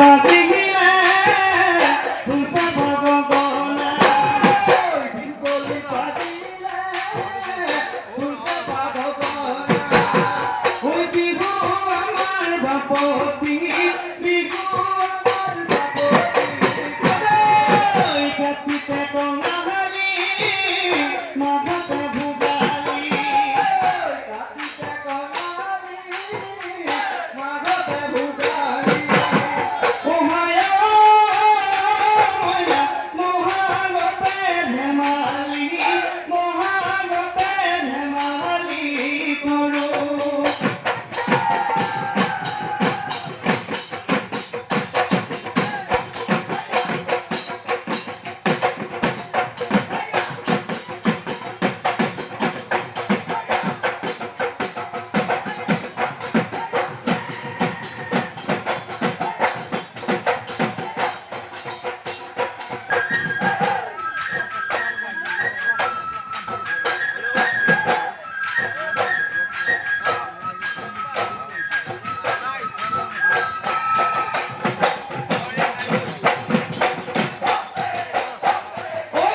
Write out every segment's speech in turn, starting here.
বাজিলে ফুলটা ভগবানা ঢিঙ্কলি বাজিলে ফুলটা ভগবানা ওই বিহু আমার বাপতি বিহু আমার বাপতি ওই কাটিতে কঙালি মাথাতে ভুগালি কাটিতে কঙালি মাথাতে ভুগালি ও মায়া মায়া মহাগতে ধেমালি মহাগতে ধেমালি করো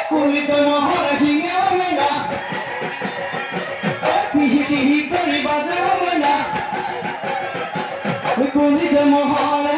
কুলিতে মহর হিঙে হবে না তিহি তিহি করে বাজে হবে না কুলিতে মহরে